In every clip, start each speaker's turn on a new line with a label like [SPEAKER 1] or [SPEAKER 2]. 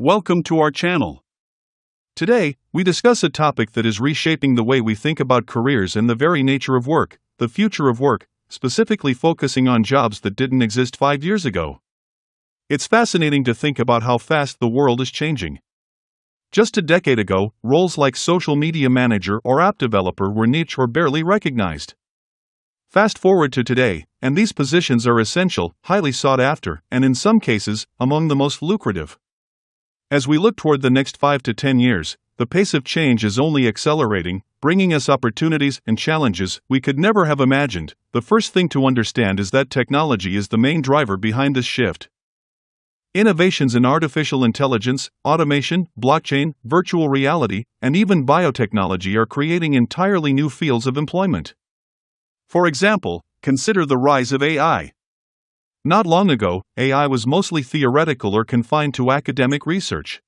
[SPEAKER 1] Welcome to our channel. Today, we discuss a topic that is reshaping the way we think about careers and the very nature of work, the future of work, specifically focusing on jobs that didn't exist 5 years ago. It's fascinating to think about how fast the world is changing. Just a decade ago, roles like social media manager or app developer were niche or barely recognized. Fast forward to today, and these positions are essential, highly sought after, and in some cases, among the most lucrative. As we look toward the next 5 to 10 years, the pace of change is only accelerating, bringing us opportunities and challenges we could never have imagined. The first thing to understand is that technology is the main driver behind this shift. Innovations in artificial intelligence, automation, blockchain, virtual reality, and even biotechnology are creating entirely new fields of employment. For example, consider the rise of AI. Not long ago, AI was mostly theoretical or confined to academic research.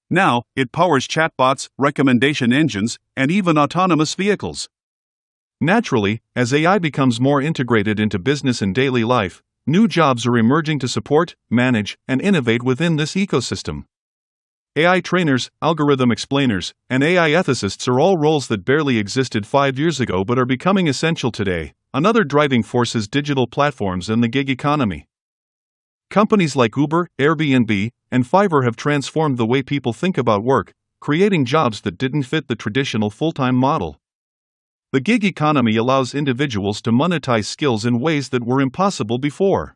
[SPEAKER 1] Now, it powers chatbots, recommendation engines, and even autonomous vehicles. Naturally, as AI becomes more integrated into business and daily life, new jobs are emerging to support, manage, and innovate within this ecosystem. AI trainers, algorithm explainers, and AI ethicists are all roles that barely existed 5 years ago but are becoming essential today. Another driving force is digital platforms and the gig economy. Companies like Uber, Airbnb, and Fiverr have transformed the way people think about work, creating jobs that didn't fit the traditional full-time model. The gig economy allows individuals to monetize skills in ways that were impossible before.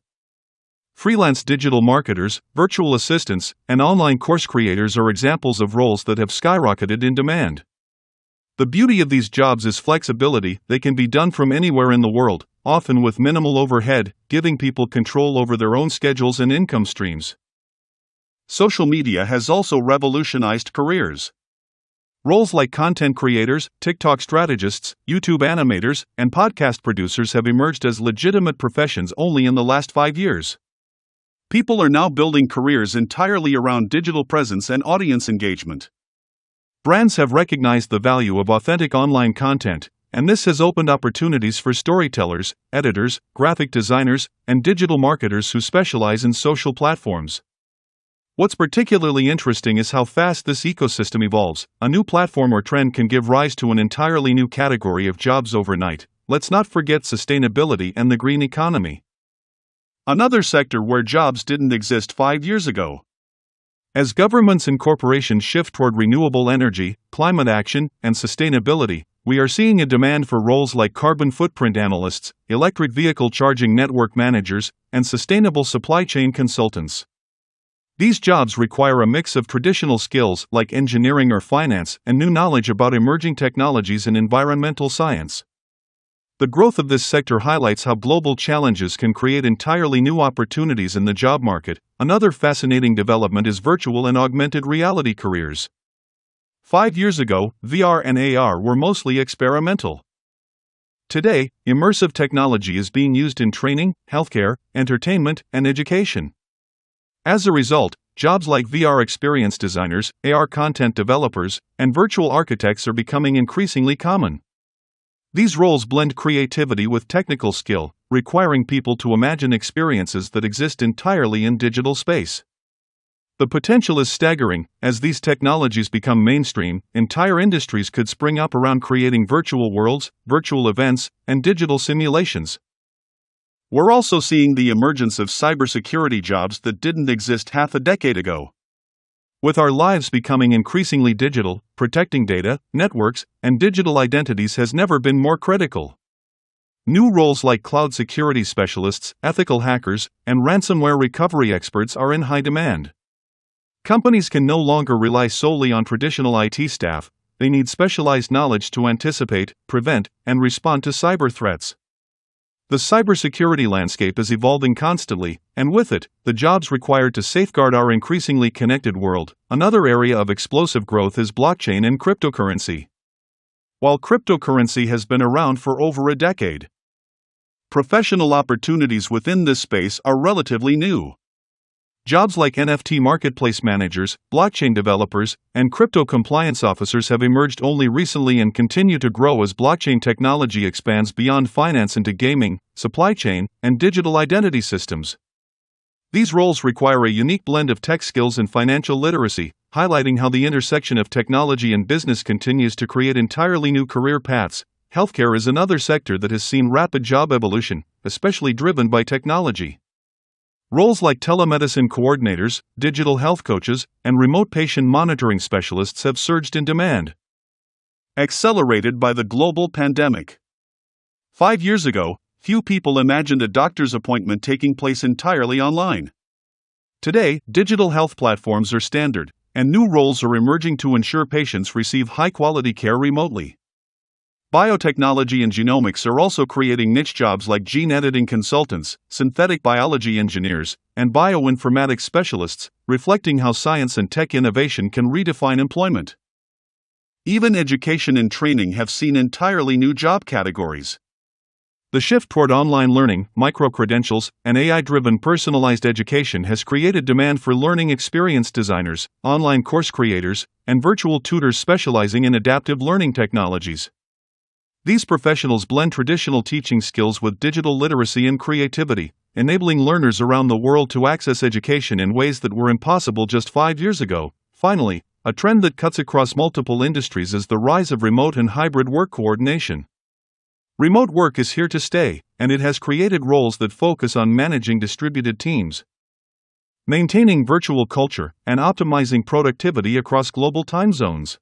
[SPEAKER 1] Freelance digital marketers, virtual assistants, and online course creators are examples of roles that have skyrocketed in demand. The beauty of these jobs is flexibility. They can be done from anywhere in the world, often with minimal overhead, giving people control over their own schedules and income streams. Social media has also revolutionized careers. Roles like content creators, TikTok strategists, YouTube animators, and podcast producers have emerged as legitimate professions only in the last 5 years. People are now building careers entirely around digital presence and audience engagement. Brands have recognized the value of authentic online content, and this has opened opportunities for storytellers, editors, graphic designers, and digital marketers who specialize in social platforms. What's particularly interesting is how fast this ecosystem evolves. A new platform or trend can give rise to an entirely new category of jobs overnight. Let's not forget sustainability and the green economy. Another sector where jobs didn't exist 5 years ago. As governments and corporations shift toward renewable energy, climate action, and sustainability, we are seeing a demand for roles like carbon footprint analysts, electric vehicle charging network managers, and sustainable supply chain consultants. These jobs require a mix of traditional skills like engineering or finance and new knowledge about emerging technologies and environmental science. The growth of this sector highlights how global challenges can create entirely new opportunities in the job market. Another fascinating development is virtual and augmented reality careers. 5 years ago, VR and AR were mostly experimental. Today, immersive technology is being used in training, healthcare, entertainment, and education. As a result, jobs like VR experience designers, AR content developers, and virtual architects are becoming increasingly common. These roles blend creativity with technical skill, requiring people to imagine experiences that exist entirely in digital space. The potential is staggering. As these technologies become mainstream, entire industries could spring up around creating virtual worlds, virtual events, and digital simulations. We're also seeing the emergence of cybersecurity jobs that didn't exist half a decade ago. With our lives becoming increasingly digital, protecting data, networks, and digital identities has never been more critical. New roles like cloud security specialists, ethical hackers, and ransomware recovery experts are in high demand. Companies can no longer rely solely on traditional IT staff. They need specialized knowledge to anticipate, prevent, and respond to cyber threats. The cybersecurity landscape is evolving constantly, and with it, the jobs required to safeguard our increasingly connected world. Another area of explosive growth is blockchain and cryptocurrency. While cryptocurrency has been around for over a decade, professional opportunities within this space are relatively new. Jobs like NFT marketplace managers, blockchain developers, and crypto compliance officers have emerged only recently and continue to grow as blockchain technology expands beyond finance into gaming, supply chain, and digital identity systems. These roles require a unique blend of tech skills and financial literacy, highlighting how the intersection of technology and business continues to create entirely new career paths. Healthcare is another sector that has seen rapid job evolution, especially driven by technology. Roles like telemedicine coordinators, digital health coaches, and remote patient monitoring specialists have surged in demand. Accelerated by the global pandemic. 5 years ago, few people imagined a doctor's appointment taking place entirely online. Today, digital health platforms are standard, and new roles are emerging to ensure patients receive high-quality care remotely. Biotechnology and genomics are also creating niche jobs like gene editing consultants, synthetic biology engineers, and bioinformatics specialists, reflecting how science and tech innovation can redefine employment. Even education and training have seen entirely new job categories. The shift toward online learning, micro-credentials, and AI-driven personalized education has created demand for learning experience designers, online course creators, and virtual tutors specializing in adaptive learning technologies. These professionals blend traditional teaching skills with digital literacy and creativity, enabling learners around the world to access education in ways that were impossible just 5 years ago. Finally, a trend that cuts across multiple industries is the rise of remote and hybrid work coordination. Remote work is here to stay, and it has created roles that focus on managing distributed teams, maintaining virtual culture, and optimizing productivity across global time zones.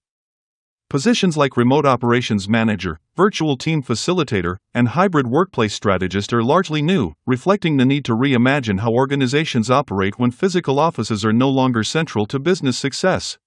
[SPEAKER 1] Positions like remote operations manager, virtual team facilitator, and hybrid workplace strategist are largely new, reflecting the need to reimagine how organizations operate when physical offices are no longer central to business success.